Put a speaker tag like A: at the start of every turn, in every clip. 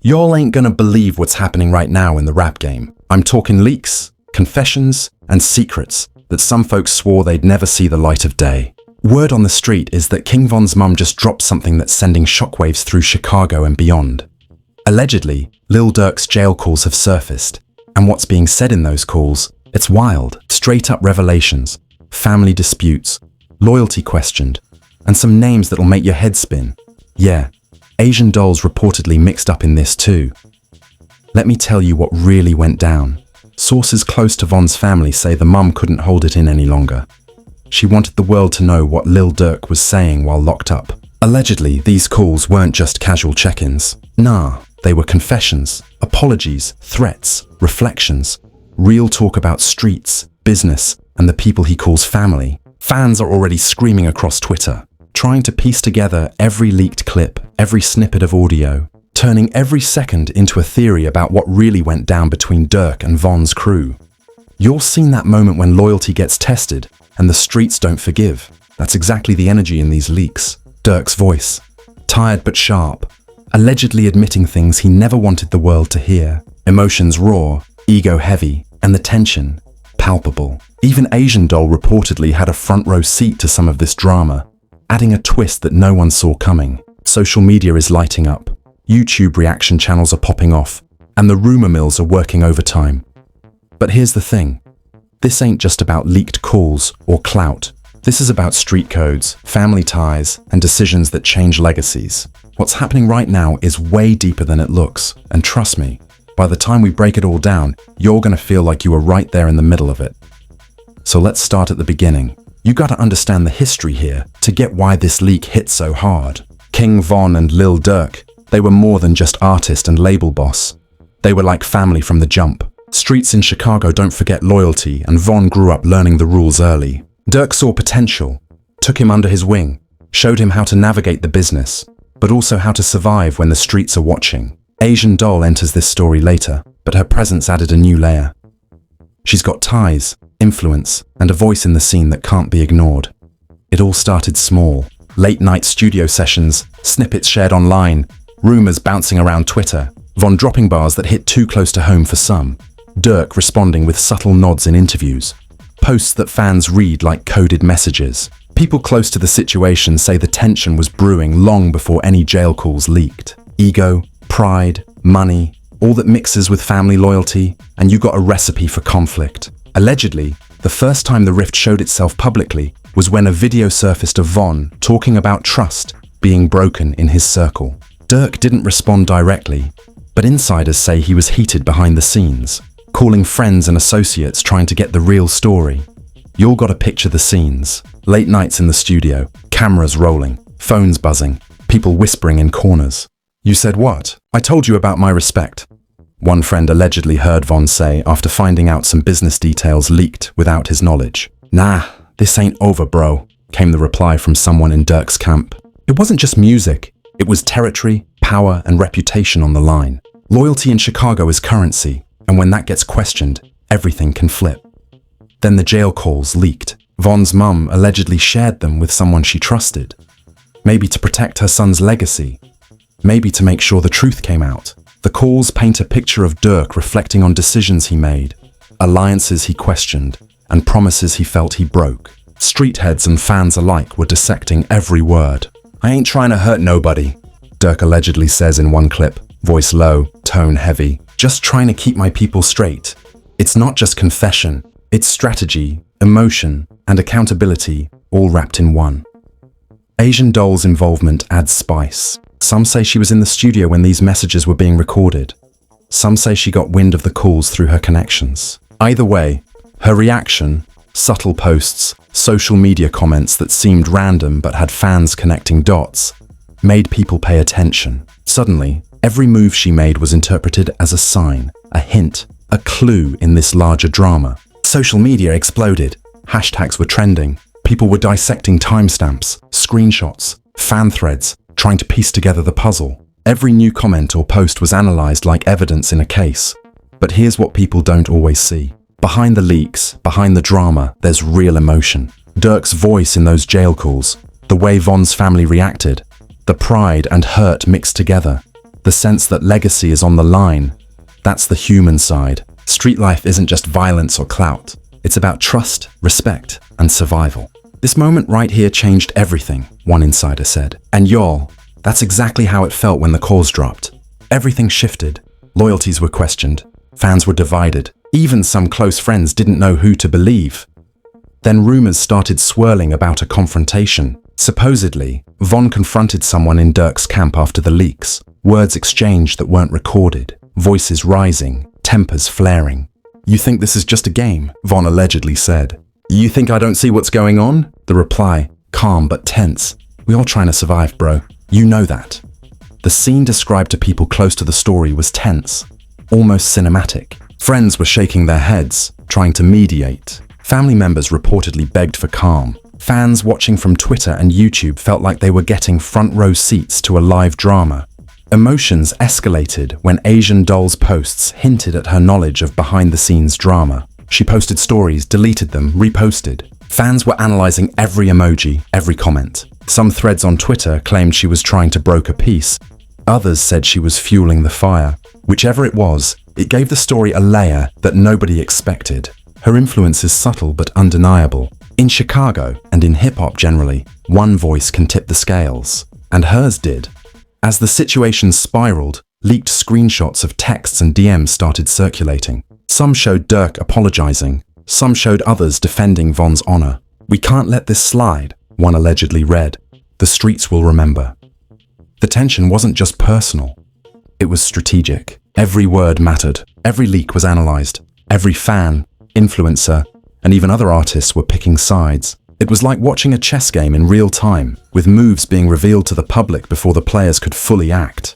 A: Y'all ain't gonna believe what's happening right now in the rap game. I'm talking leaks, confessions, and secrets that some folks swore they'd never see the light of day. Word on the street is that King Von's mum just dropped something that's sending shockwaves through Chicago and beyond. Allegedly, Lil Durk's jail calls have surfaced, and what's being said in those calls, it's wild. Straight-up revelations, family disputes, loyalty questioned, and some names that'll make your head spin. Yeah, Asian dolls reportedly mixed up in this too. Let me tell you what really went down. Sources close to Von's family say the mum couldn't hold it in any longer. She wanted the world to know what Lil Durk was saying while locked up. Allegedly, these calls weren't just casual check-ins. Nah, they were confessions, apologies, threats, reflections, real talk about streets, business, and the people he calls family. Fans are already screaming across Twitter, trying to piece together every leaked clip, every snippet of audio, turning every second into a theory about what really went down between Durk and Von's crew. You've seen that moment when loyalty gets tested and the streets don't forgive. That's exactly the energy in these leaks. Durk's voice, tired but sharp, allegedly admitting things he never wanted the world to hear. Emotions raw, ego heavy, and the tension palpable. Even Asian Doll reportedly had a front row seat to some of this drama, adding a twist that no one saw coming. Social media is lighting up. YouTube reaction channels are popping off, and the rumor mills are working overtime. But here's the thing. This ain't just about leaked calls or clout. This is about street codes, family ties, and decisions that change legacies. What's happening right now is way deeper than it looks, and trust me, by the time we break it all down, you're gonna feel like you were right there in the middle of it. So let's start at the beginning. You gotta understand the history here to get why this leak hit so hard. King Von and Lil Durk, they were more than just artist and label boss. They were like family from the jump. Streets in Chicago don't forget loyalty, and Von grew up learning the rules early. Durk saw potential, took him under his wing, showed him how to navigate the business, but also how to survive when the streets are watching. Asian Doll enters this story later, but her presence added a new layer. She's got ties, influence, and a voice in the scene that can't be ignored. It all started small. Late-night studio sessions, snippets shared online, rumors bouncing around Twitter, Von dropping bars that hit too close to home for some, Durk responding with subtle nods in interviews, posts that fans read like coded messages. People close to the situation say the tension was brewing long before any jail calls leaked. Ego, pride, money, all that mixes with family loyalty, and you got a recipe for conflict. Allegedly, the first time the rift showed itself publicly was when a video surfaced of Von talking about trust being broken in his circle. Durk didn't respond directly, but insiders say he was heated behind the scenes, calling friends and associates trying to get the real story. You all gotta picture the scenes. Late nights in the studio, cameras rolling, phones buzzing, people whispering in corners. "You said what? I told you about my respect," one friend allegedly heard Von say after finding out some business details leaked without his knowledge. "Nah, this ain't over, bro," came the reply from someone in Durk's camp. It wasn't just music, it was territory, power, and reputation on the line. Loyalty in Chicago is currency, and when that gets questioned, everything can flip. Then the jail calls leaked. Von's mum allegedly shared them with someone she trusted. Maybe to protect her son's legacy. Maybe to make sure the truth came out. The calls paint a picture of Durk reflecting on decisions he made, alliances he questioned, and promises he felt he broke. Street heads and fans alike were dissecting every word. "I ain't trying to hurt nobody," Durk allegedly says in one clip, voice low, tone heavy. "Just trying to keep my people straight." It's not just confession, it's strategy, emotion, and accountability, all wrapped in one. Asian Doll's involvement adds spice. Some say she was in the studio when these messages were being recorded. Some say she got wind of the calls through her connections. Either way, her reaction, subtle posts, social media comments that seemed random but had fans connecting dots, made people pay attention. Suddenly, every move she made was interpreted as a sign, a hint, a clue in this larger drama. Social media exploded. Hashtags were trending. People were dissecting timestamps, screenshots, fan threads, trying to piece together the puzzle. Every new comment or post was analyzed like evidence in a case. But here's what people don't always see. Behind the leaks, behind the drama, there's real emotion. Durk's voice in those jail calls, the way Von's family reacted, the pride and hurt mixed together. The sense that legacy is on the line. That's the human side. Street life isn't just violence or clout. It's about trust, respect, and survival. This moment right here changed everything, one insider said. And y'all, that's exactly how it felt when the calls dropped. Everything shifted. Loyalties were questioned. Fans were divided. Even some close friends didn't know who to believe. Then rumors started swirling about a confrontation. Supposedly, Von confronted someone in Durk's camp after the leaks. Words exchanged that weren't recorded. Voices rising, tempers flaring. "You think this is just a game?" Von allegedly said. "You think I don't see what's going on?" The reply, calm but tense. "We all trying to survive, bro. You know that." The scene described to people close to the story was tense, almost cinematic. Friends were shaking their heads, trying to mediate. Family members reportedly begged for calm. Fans watching from Twitter and YouTube felt like they were getting front row seats to a live drama. Emotions escalated when Asian Doll's posts hinted at her knowledge of behind-the-scenes drama. She posted stories, deleted them, reposted. Fans were analyzing every emoji, every comment. Some threads on Twitter claimed she was trying to broker peace. Others said she was fueling the fire. Whichever it was, it gave the story a layer that nobody expected. Her influence is subtle but undeniable. In Chicago, and in hip-hop generally, one voice can tip the scales. And hers did. As the situation spiraled, leaked screenshots of texts and DMs started circulating. Some showed Durk apologizing. Some showed others defending Von's honor. "We can't let this slide," one allegedly read. "The streets will remember." The tension wasn't just personal. It was strategic. Every word mattered. Every leak was analyzed. Every fan, influencer, and even other artists were picking sides. It was like watching a chess game in real time, with moves being revealed to the public before the players could fully act.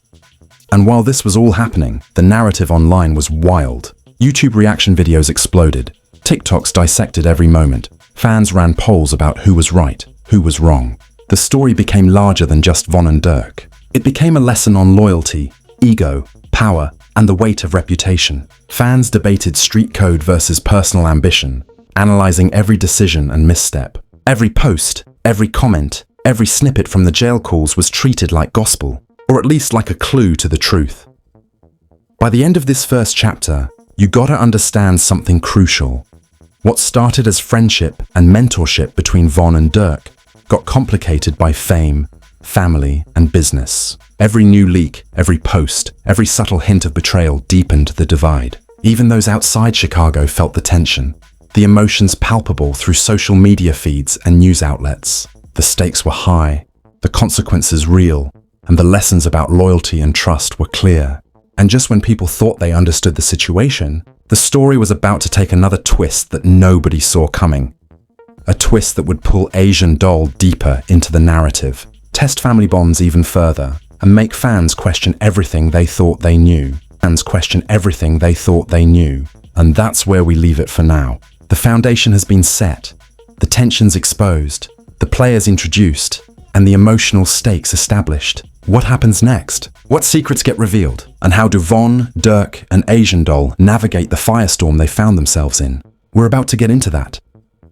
A: And while this was all happening, the narrative online was wild. YouTube reaction videos exploded. TikToks dissected every moment. Fans ran polls about who was right, who was wrong. The story became larger than just Von and Durk. It became a lesson on loyalty, ego, power, and the weight of reputation. Fans debated street code versus personal ambition, analyzing every decision and misstep. Every post, every comment, every snippet from the jail calls was treated like gospel, or at least like a clue to the truth. By the end of this first chapter, you gotta understand something crucial. What started as friendship and mentorship between Von and Durk got complicated by fame, family, and business. Every new leak, every post, every subtle hint of betrayal deepened the divide. Even those outside Chicago felt the tension. The emotions palpable through social media feeds and news outlets. The stakes were high, the consequences real, and the lessons about loyalty and trust were clear. And just when people thought they understood the situation, the story was about to take another twist that nobody saw coming. A twist that would pull Asian Doll deeper into the narrative, test family bonds even further, and make fans question everything they thought they knew. Fans question everything they thought they knew. And that's where we leave it for now. The foundation has been set, the tensions exposed, the players introduced, and the emotional stakes established. What happens next? What secrets get revealed? And how do Von, Durk, and Asian Doll navigate the firestorm they found themselves in? We're about to get into that.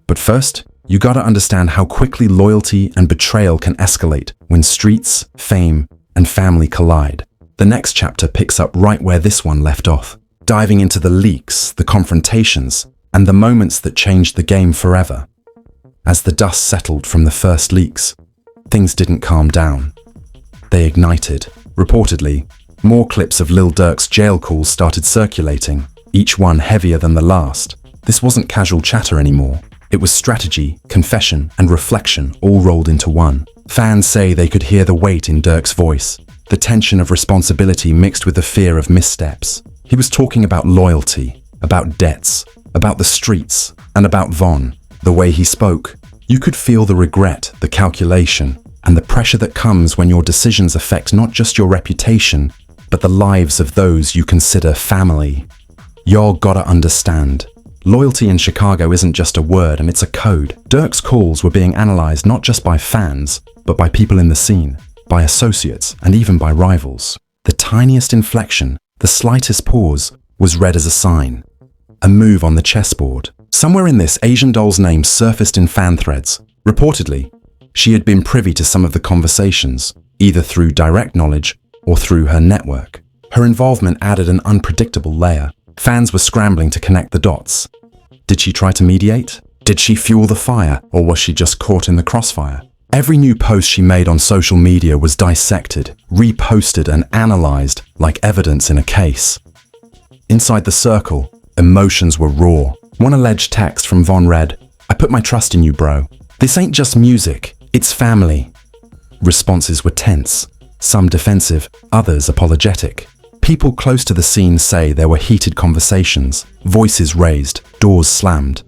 A: But first, you gotta understand how quickly loyalty and betrayal can escalate when streets, fame, and family collide. The next chapter picks up right where this one left off, diving into the leaks, the confrontations, and the moments that changed the game forever. As the dust settled from the first leaks, things didn't calm down. They ignited. Reportedly, more clips of LIL Durk's jail calls started circulating, each one heavier than the last. This wasn't casual chatter anymore. It was strategy, confession, and reflection all rolled into one. Fans say they could hear the weight in Durk's voice, the tension of responsibility mixed with the fear of missteps. He was talking about loyalty, about debts, about the streets, and about Von. The way he spoke, you could feel the regret, the calculation, and the pressure that comes when your decisions affect not just your reputation, but the lives of those you consider family. Y'all gotta understand. Loyalty in Chicago isn't just a word, and it's a code. Durk's calls were being analyzed not just by fans, but by people in the scene, by associates, and even by rivals. The tiniest inflection, the slightest pause, was read as a sign. A move on the chessboard. Somewhere in this, Asian Doll's name surfaced in fan threads. Reportedly, she had been privy to some of the conversations, either through direct knowledge or through her network. Her involvement added an unpredictable layer. Fans were scrambling to connect the dots. Did she try to mediate? Did she fuel the fire, or was she just caught in the crossfire? Every new post she made on social media was dissected, reposted, and analyzed like evidence in a case. Inside the circle, emotions were raw. One alleged text from Von read, "I put my trust in you, bro. This ain't just music, it's family." Responses were tense, some defensive, others apologetic. People close to the scene say there were heated conversations, voices raised, doors slammed.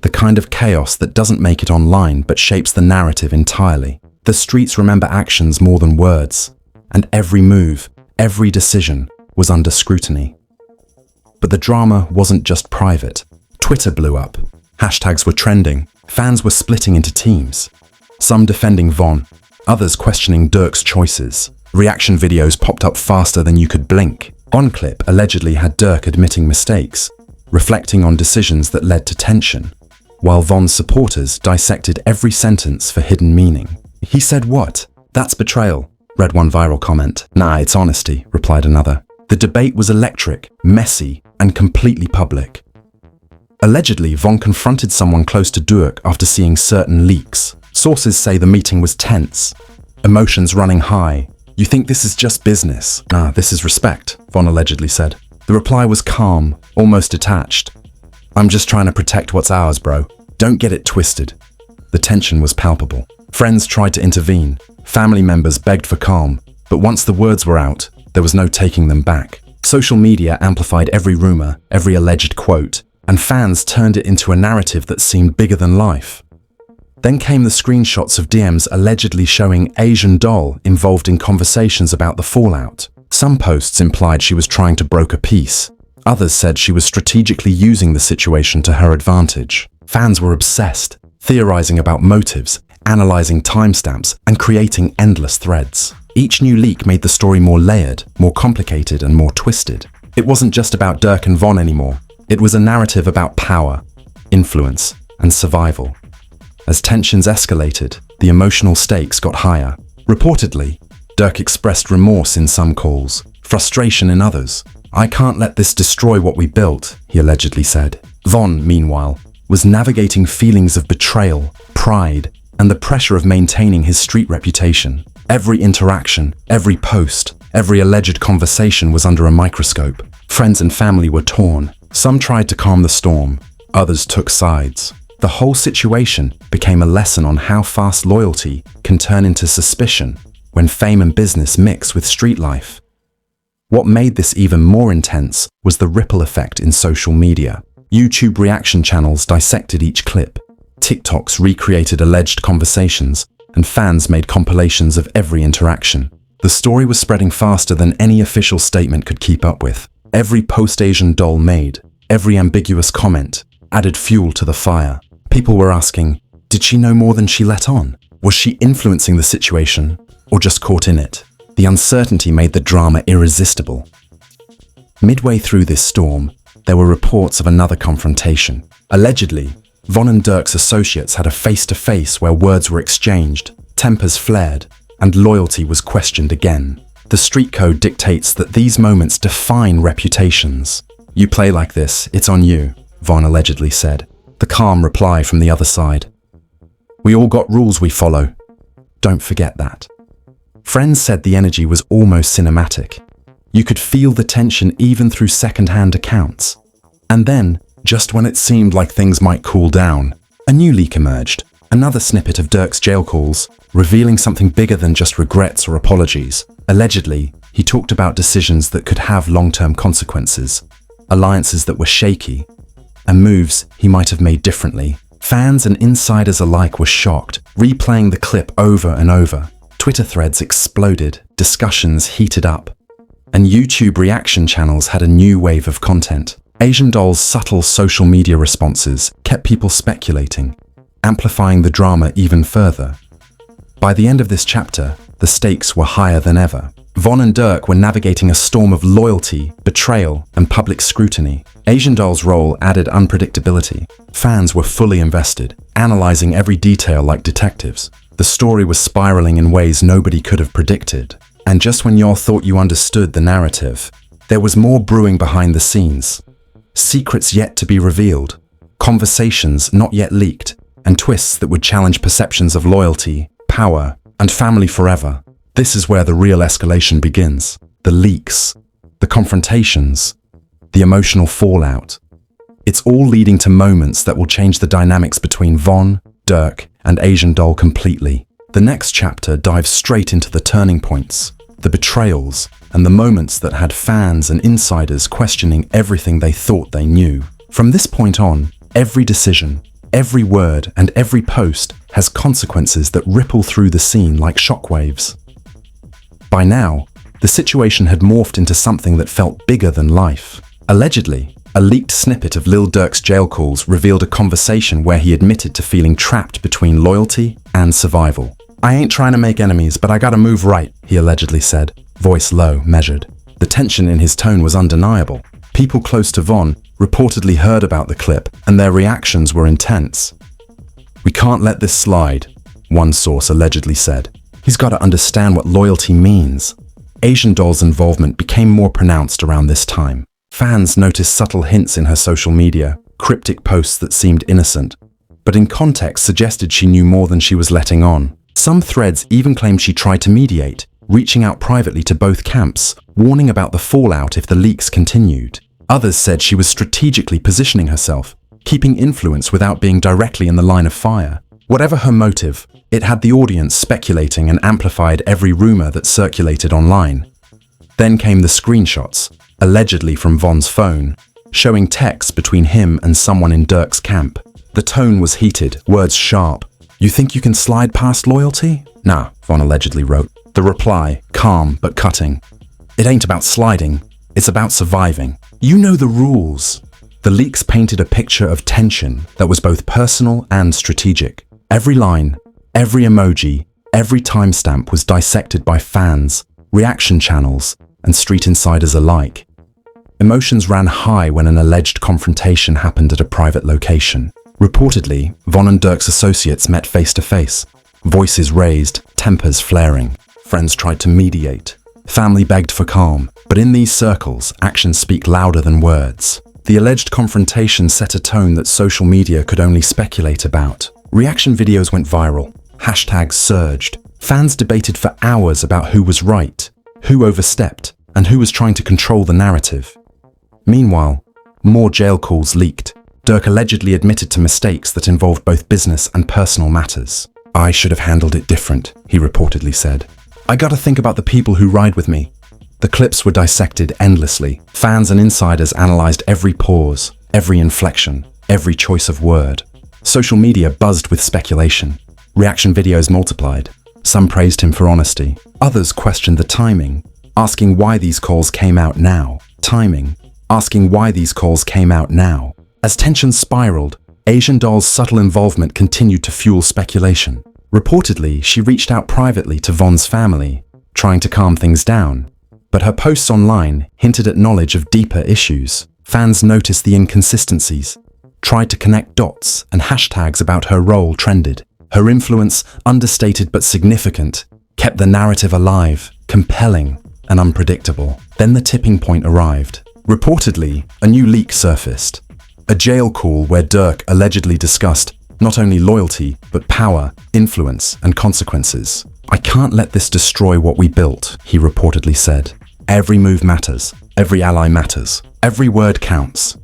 A: The kind of chaos that doesn't make it online but shapes the narrative entirely. The streets remember actions more than words, and every move, every decision was under scrutiny. But the drama wasn't just private. Twitter blew up. Hashtags were trending. Fans were splitting into teams. Some defending Von, others questioning Durk's choices. Reaction videos popped up faster than you could blink. One clip allegedly had Durk admitting mistakes, reflecting on decisions that led to tension, while Von's supporters dissected every sentence for hidden meaning. "He said what? That's betrayal," read one viral comment. "Nah, it's honesty," replied another. The debate was electric, messy, and completely public. Allegedly, Von confronted someone close to Durk after seeing certain leaks. Sources say the meeting was tense, emotions running high. "You think this is just business? Nah, this is respect," Von allegedly said. The reply was calm, almost detached. "I'm just trying to protect what's ours, bro. Don't get it twisted." The tension was palpable. Friends tried to intervene. Family members begged for calm. But once the words were out, there was no taking them back. Social media amplified every rumor, every alleged quote, and fans turned it into a narrative that seemed bigger than life. Then came the screenshots of DMs allegedly showing Asian Doll involved in conversations about the fallout. Some posts implied she was trying to broker peace. Others said she was strategically using the situation to her advantage. Fans were obsessed, theorizing about motives, analyzing timestamps, and creating endless threads. Each new leak made the story more layered, more complicated, and more twisted. It wasn't just about Durk and Von anymore. It was a narrative about power, influence, and survival. As tensions escalated, the emotional stakes got higher. Reportedly, Durk expressed remorse in some calls, frustration in others. "I can't let this destroy what we built," he allegedly said. Von, meanwhile, was navigating feelings of betrayal, pride, and the pressure of maintaining his street reputation. Every interaction, every post, every alleged conversation was under a microscope. Friends and family were torn. Some tried to calm the storm, others took sides. The whole situation became a lesson on how fast loyalty can turn into suspicion when fame and business mix with street life. What made this even more intense was the ripple effect in social media. YouTube reaction channels dissected each clip. TikToks recreated alleged conversations, and fans made compilations of every interaction. The story was spreading faster than any official statement could keep up with. Every post-Asian Doll made, every ambiguous comment, added fuel to the fire. People were asking, did she know more than she let on? Was she influencing the situation, or just caught in it? The uncertainty made the drama irresistible. Midway through this storm, there were reports of another confrontation. Allegedly, Von and Durk's associates had a face-to-face where words were exchanged, tempers flared, and loyalty was questioned again. The street code dictates that these moments define reputations. "You play like this, it's on you," Von allegedly said. The calm reply from the other side: "We all got rules we follow. Don't forget that." Friends said the energy was almost cinematic. You could feel the tension even through second-hand accounts. And then, just when it seemed like things might cool down, a new leak emerged. Another snippet of Durk's jail calls, revealing something bigger than just regrets or apologies. Allegedly, he talked about decisions that could have long-term consequences, alliances that were shaky, and moves he might have made differently. Fans and insiders alike were shocked, replaying the clip over and over. Twitter threads exploded, discussions heated up, and YouTube reaction channels had a new wave of content. Asian Doll's subtle social media responses kept people speculating, amplifying the drama even further. By the end of this chapter, the stakes were higher than ever. Von and Durk were navigating a storm of loyalty, betrayal, and public scrutiny. Asian Doll's role added unpredictability. Fans were fully invested, analyzing every detail like detectives. The story was spiraling in ways nobody could have predicted. And just when y'all thought you understood the narrative, there was more brewing behind the scenes. Secrets yet to be revealed, conversations not yet leaked, and twists that would challenge perceptions of loyalty, power, and family forever. This is where the real escalation begins. The leaks, the confrontations, the emotional fallout. It's all leading to moments that will change the dynamics between Von, Dirk, and Asian Doll completely. The next chapter dives straight into the turning points, the betrayals, and the moments that had fans and insiders questioning everything they thought they knew. From this point on, every decision, every word, and every post has consequences that ripple through the scene like shockwaves. By now, the situation had morphed into something that felt bigger than life. Allegedly, a leaked snippet of Lil Durk's jail calls revealed a conversation where he admitted to feeling trapped between loyalty and survival. "I ain't trying to make enemies, but I gotta move right," he allegedly said, voice low, measured. The tension in his tone was undeniable. People close to Von reportedly heard about the clip, and their reactions were intense. "We can't let this slide," one source allegedly said. "He's got to understand what loyalty means." Asian Doll's involvement became more pronounced around this time. Fans noticed subtle hints in her social media, cryptic posts that seemed innocent, but in context suggested she knew more than she was letting on. Some threads even claimed she tried to mediate, reaching out privately to both camps, warning about the fallout if the leaks continued. Others said she was strategically positioning herself, keeping influence without being directly in the line of fire. Whatever her motive, it had the audience speculating and amplified every rumor that circulated online. Then came the screenshots, allegedly from Von's phone, showing texts between him and someone in Dirk's camp. The tone was heated, words sharp. "You think you can slide past loyalty?" "Nah," Von allegedly wrote. The reply, calm but cutting. "It ain't about sliding, it's about surviving. You know the rules." The leaks painted a picture of tension that was both personal and strategic. Every line, every emoji, every timestamp was dissected by fans, reaction channels, and street insiders alike. Emotions ran high when an alleged confrontation happened at a private location. Reportedly, Von and Dirk's associates met face-to-face, voices raised, tempers flaring. Friends tried to mediate. Family begged for calm. But in these circles, actions speak louder than words. The alleged confrontation set a tone that social media could only speculate about. Reaction videos went viral. Hashtags surged. Fans debated for hours about who was right, who overstepped, and who was trying to control the narrative. Meanwhile, more jail calls leaked. Dirk allegedly admitted to mistakes that involved both business and personal matters. "I should have handled it different," he reportedly said. "I gotta think about the people who ride with me." The clips were dissected endlessly. Fans and insiders analyzed every pause, every inflection, every choice of word. Social media buzzed with speculation. Reaction videos multiplied. Some praised him for honesty. Others questioned the timing, asking why these calls came out now. Asking why these calls came out now. As tensions spiraled, Asian Doll's subtle involvement continued to fuel speculation. Reportedly, she reached out privately to Von's family, trying to calm things down. But her posts online hinted at knowledge of deeper issues. Fans noticed the inconsistencies, tried to connect dots, and hashtags about her role trended. Her influence, understated but significant, kept the narrative alive, compelling, and unpredictable. Then the tipping point arrived. Reportedly, a new leak surfaced. A jail call where Dirk allegedly discussed not only loyalty, but power, influence, and consequences. "I can't let this destroy what we built," he reportedly said. "Every move matters. Every ally matters. Every word counts."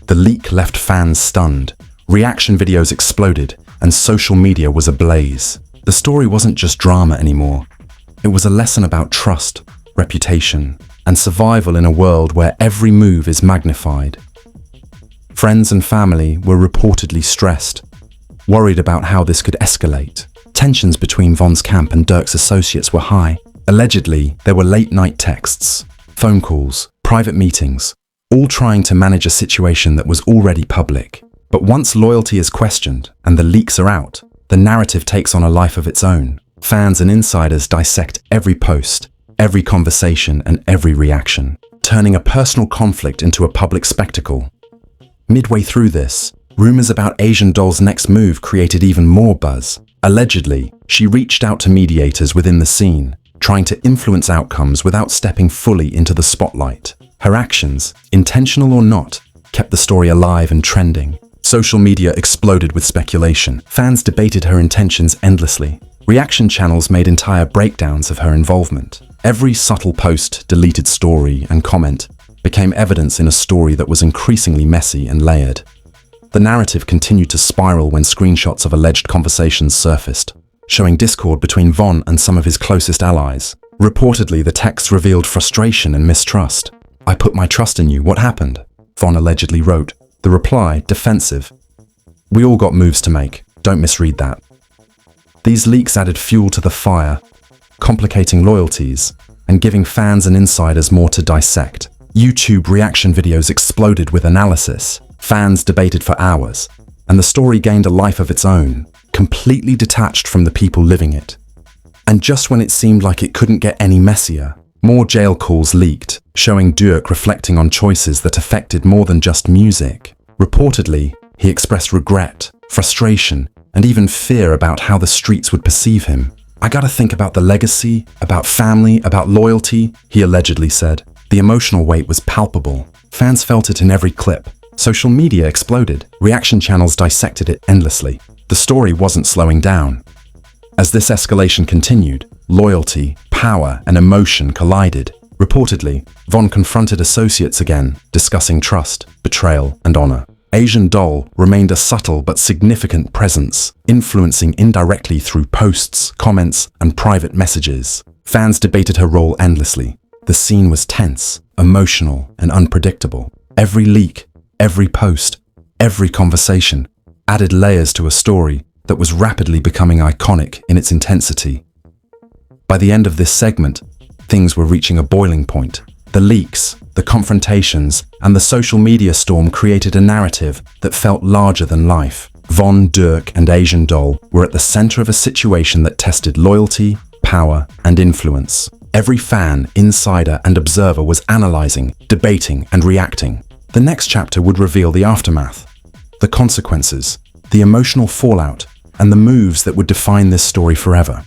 A: The leak left fans stunned. Reaction videos exploded, and social media was ablaze. The story wasn't just drama anymore. It was a lesson about trust, reputation, and survival in a world where every move is magnified. Friends and family were reportedly stressed, worried about how this could escalate. Tensions between Von's camp and Dirk's associates were high. Allegedly, there were late-night texts, phone calls, private meetings, all trying to manage a situation that was already public. But once loyalty is questioned and the leaks are out, the narrative takes on a life of its own. Fans and insiders dissect every post, every conversation, and every reaction, turning a personal conflict into a public spectacle. Midway through this, rumors about Asian Doll's next move created even more buzz. Allegedly, she reached out to mediators within the scene, trying to influence outcomes without stepping fully into the spotlight. Her actions, intentional or not, kept the story alive and trending. Social media exploded with speculation. Fans debated her intentions endlessly. Reaction channels made entire breakdowns of her involvement. Every subtle post, deleted story, and comment became evidence in a story that was increasingly messy and layered. The narrative continued to spiral when screenshots of alleged conversations surfaced, showing discord between Von and some of his closest allies. Reportedly, the texts revealed frustration and mistrust. "I put my trust in you, what happened?" Von allegedly wrote. The reply, defensive. "We all got moves to make, don't misread that." These leaks added fuel to the fire, complicating loyalties and giving fans and insiders more to dissect. YouTube reaction videos exploded with analysis. Fans debated for hours, and the story gained a life of its own, completely detached from the people living it. And just when it seemed like it couldn't get any messier, more jail calls leaked, showing Durk reflecting on choices that affected more than just music. Reportedly, he expressed regret, frustration, and even fear about how the streets would perceive him. "I gotta think about the legacy, about family, about loyalty," he allegedly said. The emotional weight was palpable. Fans felt it in every clip. Social media exploded. Reaction channels dissected it endlessly. The story wasn't slowing down. As this escalation continued, loyalty, power, and emotion collided. Reportedly, Von confronted associates again, discussing trust, betrayal, and honor. Asian Doll remained a subtle but significant presence, influencing indirectly through posts, comments, and private messages. Fans debated her role endlessly. The scene was tense, emotional, and unpredictable. Every leak, every post, every conversation added layers to a story that was rapidly becoming iconic in its intensity. By the end of this segment, things were reaching a boiling point. The leaks, the confrontations, and the social media storm created a narrative that felt larger than life. Von, Durk, and Asian Doll were at the center of a situation that tested loyalty, power, and influence. Every fan, insider, and observer was analyzing, debating, and reacting. The next chapter would reveal the aftermath, the consequences, the emotional fallout, and the moves that would define this story forever.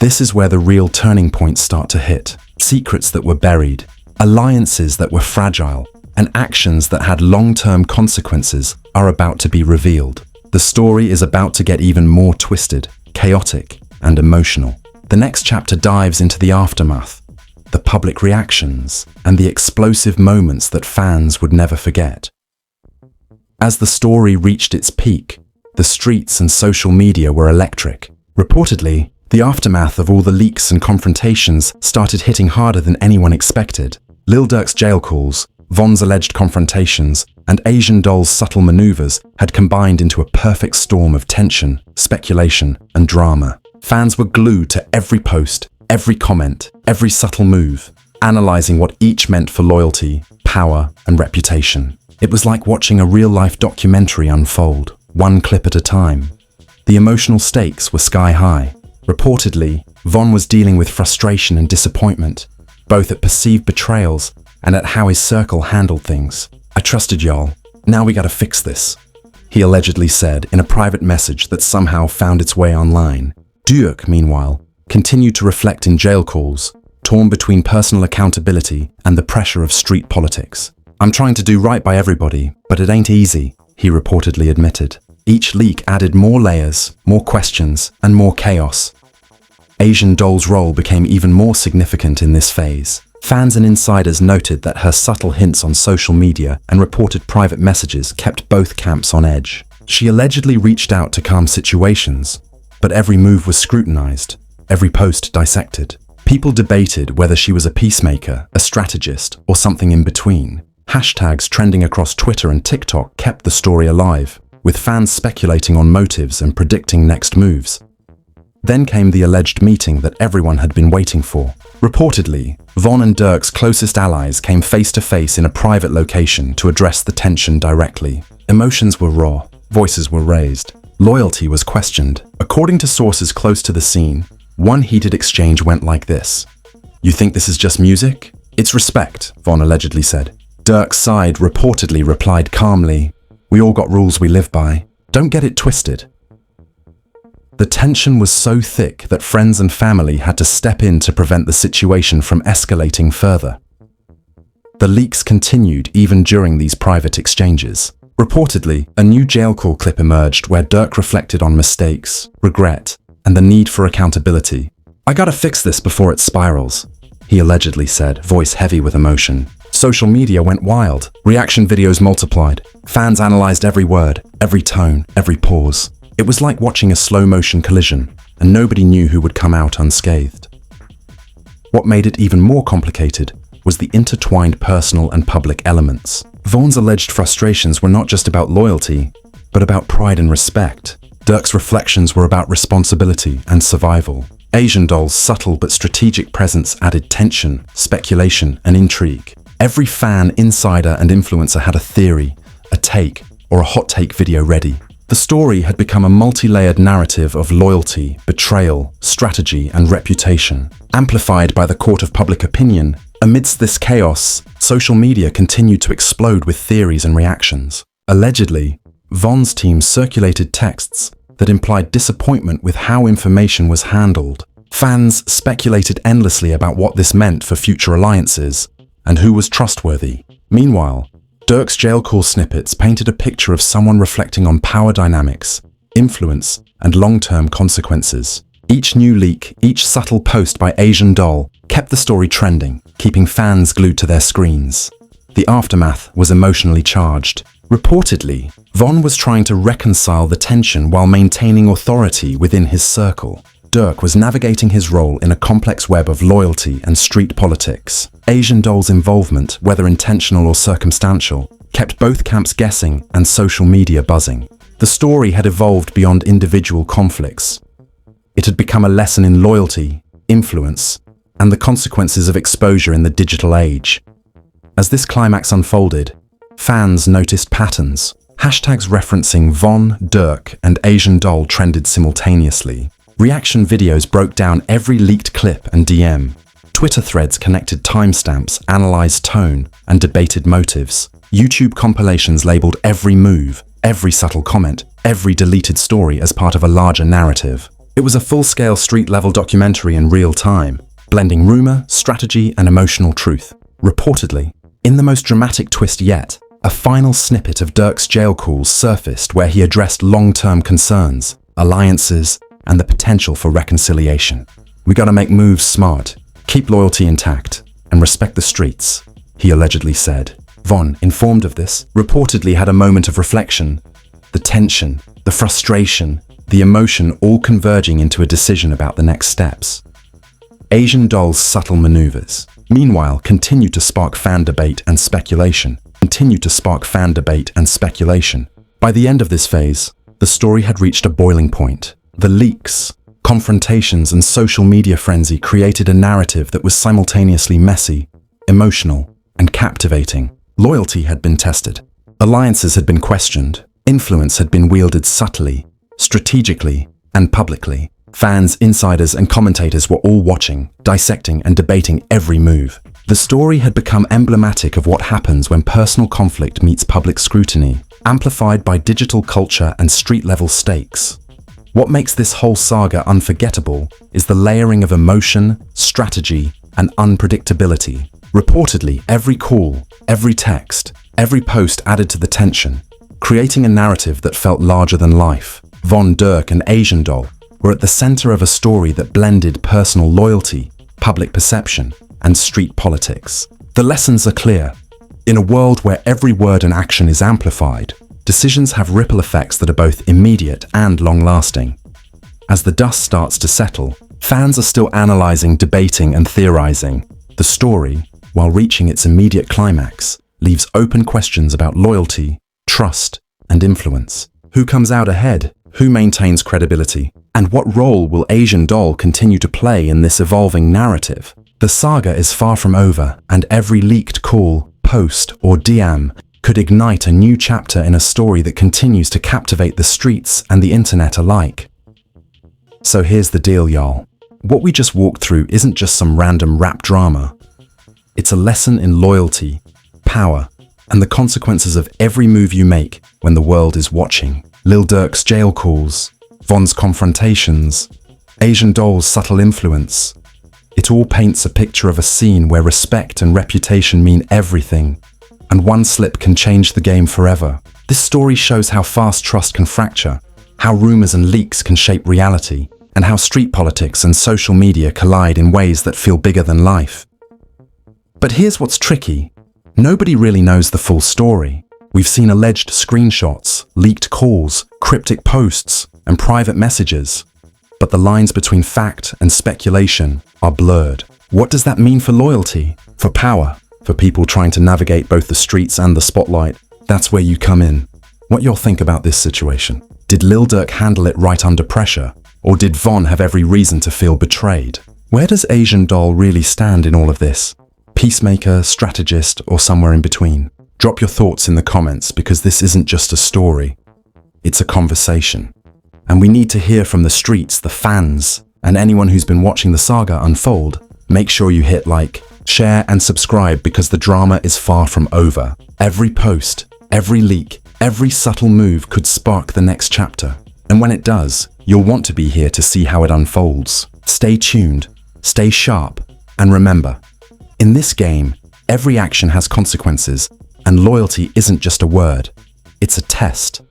A: This is where the real turning points start to hit. Secrets that were buried, alliances that were fragile, and actions that had long-term consequences are about to be revealed. The story is about to get even more twisted, chaotic, and emotional. The next chapter dives into the aftermath, the public reactions, and the explosive moments that fans would never forget. As the story reached its peak, the streets and social media were electric. Reportedly, the aftermath of all the leaks and confrontations started hitting harder than anyone expected. LIL DURK's jail calls, Von's alleged confrontations, and Asian Doll's subtle maneuvers had combined into a perfect storm of tension, speculation, and drama. Fans were glued to every post, every comment, every subtle move, analyzing what each meant for loyalty, power, and reputation. It was like watching a real-life documentary unfold, one clip at a time. The emotional stakes were sky-high. Reportedly, Von was dealing with frustration and disappointment, both at perceived betrayals and at how his circle handled things. "I trusted y'all. Now we gotta fix this," he allegedly said in a private message that somehow found its way online. Durk, meanwhile, continued to reflect in jail calls, torn between personal accountability and the pressure of street politics. "I'm trying to do right by everybody, but it ain't easy," he reportedly admitted. Each leak added more layers, more questions, and more chaos. Asian Doll's role became even more significant in this phase. Fans and insiders noted that her subtle hints on social media and reported private messages kept both camps on edge. She allegedly reached out to calm situations, but every move was scrutinized, every post dissected. People debated whether she was a peacemaker, a strategist, or something in between. Hashtags trending across Twitter and TikTok kept the story alive, with fans speculating on motives and predicting next moves. Then came the alleged meeting that everyone had been waiting for. Reportedly, Von and Durk's closest allies came face to face in a private location to address the tension directly. Emotions were raw, voices were raised, loyalty was questioned. According to sources close to the scene, one heated exchange went like this. "You think this is just music? It's respect," Von allegedly said. Durk's side reportedly replied calmly, "We all got rules we live by. Don't get it twisted." The tension was so thick that friends and family had to step in to prevent the situation from escalating further. The leaks continued even during these private exchanges. Reportedly, a new jail call clip emerged where Durk reflected on mistakes, regret, and the need for accountability. "I gotta fix this before it spirals," he allegedly said, voice heavy with emotion. Social media went wild. Reaction videos multiplied. Fans analyzed every word, every tone, every pause. It was like watching a slow-motion collision, and nobody knew who would come out unscathed. What made it even more complicated was the intertwined personal and public elements. Von's alleged frustrations were not just about loyalty, but about pride and respect. Durk's reflections were about responsibility and survival. Asian Doll's subtle but strategic presence added tension, speculation, and intrigue. Every fan, insider, and influencer had a theory, a take, or a hot take video ready. The story had become a multi-layered narrative of loyalty, betrayal, strategy, and reputation. Amplified by the court of public opinion, amidst this chaos, social media continued to explode with theories and reactions. Allegedly, Von's team circulated texts that implied disappointment with how information was handled. Fans speculated endlessly about what this meant for future alliances and who was trustworthy. Meanwhile, Durk's jail call snippets painted a picture of someone reflecting on power dynamics, influence, and long-term consequences. Each new leak, each subtle post by Asian Doll kept the story trending, keeping fans glued to their screens. The aftermath was emotionally charged. Reportedly, Von was trying to reconcile the tension while maintaining authority within his circle. Durk was navigating his role in a complex web of loyalty and street politics. Asian Doll's involvement, whether intentional or circumstantial, kept both camps guessing and social media buzzing. The story had evolved beyond individual conflicts. It had become a lesson in loyalty, influence, and the consequences of exposure in the digital age. As this climax unfolded, fans noticed patterns. Hashtags referencing Von, Durk, and Asian Doll trended simultaneously. Reaction videos broke down every leaked clip and DM. Twitter threads connected timestamps, analyzed tone, and debated motives. YouTube compilations labeled every move, every subtle comment, every deleted story as part of a larger narrative. It was a full-scale street-level documentary in real time, blending rumor, strategy, and emotional truth. Reportedly, in the most dramatic twist yet, a final snippet of Durk's jail calls surfaced where he addressed long-term concerns, alliances, and the potential for reconciliation. "We gotta make moves smart, keep loyalty intact, and respect the streets," he allegedly said. Von, informed of this, reportedly had a moment of reflection. The tension, the frustration, the emotion all converging into a decision about the next steps. Asian Doll's subtle maneuvers, meanwhile, continued to spark fan debate and speculation. By the end of this phase, the story had reached a boiling point. The leaks, confrontations, and social media frenzy created a narrative that was simultaneously messy, emotional, and captivating. Loyalty had been tested. Alliances had been questioned. Influence had been wielded subtly, strategically, and publicly. Fans, insiders, and commentators were all watching, dissecting, and debating every move. The story had become emblematic of what happens when personal conflict meets public scrutiny, amplified by digital culture and street-level stakes. What makes this whole saga unforgettable is the layering of emotion, strategy, and unpredictability. Reportedly, every call, every text, every post added to the tension, creating a narrative that felt larger than life. Von, Durk, and Asian Doll were at the center of a story that blended personal loyalty, public perception, and street politics. The lessons are clear. In a world where every word and action is amplified, decisions have ripple effects that are both immediate and long-lasting. As the dust starts to settle, fans are still analyzing, debating, and theorizing. The story, while reaching its immediate climax, leaves open questions about loyalty, trust, and influence. Who comes out ahead? Who maintains credibility? And what role will Asian Doll continue to play in this evolving narrative? The saga is far from over, and every leaked call, post, or DM could ignite a new chapter in a story that continues to captivate the streets and the internet alike. So here's the deal, y'all. What we just walked through isn't just some random rap drama. It's a lesson in loyalty, power, and the consequences of every move you make when the world is watching. LIL Durk's jail calls, Von's confrontations, Asian Doll's subtle influence. It all paints a picture of a scene where respect and reputation mean everything, and one slip can change the game forever. This story shows how fast trust can fracture, how rumors and leaks can shape reality, and how street politics and social media collide in ways that feel bigger than life. But here's what's tricky. Nobody really knows the full story. We've seen alleged screenshots, leaked calls, cryptic posts, and private messages. But the lines between fact and speculation are blurred. What does that mean for loyalty, for power, for people trying to navigate both the streets and the spotlight? That's where you come in. What you'll think about this situation? Did LIL DURK handle it right under pressure? Or did Von have every reason to feel betrayed? Where does Asian Doll really stand in all of this? Peacemaker, strategist, or somewhere in between? Drop your thoughts in the comments, because this isn't just a story. It's a conversation. And we need to hear from the streets, the fans, and anyone who's been watching the saga unfold. Make sure you hit like, share, and subscribe, because the drama is far from over. Every post, every leak, every subtle move could spark the next chapter. And when it does, you'll want to be here to see how it unfolds. Stay tuned, stay sharp, and remember, in this game, every action has consequences, and loyalty isn't just a word, it's a test.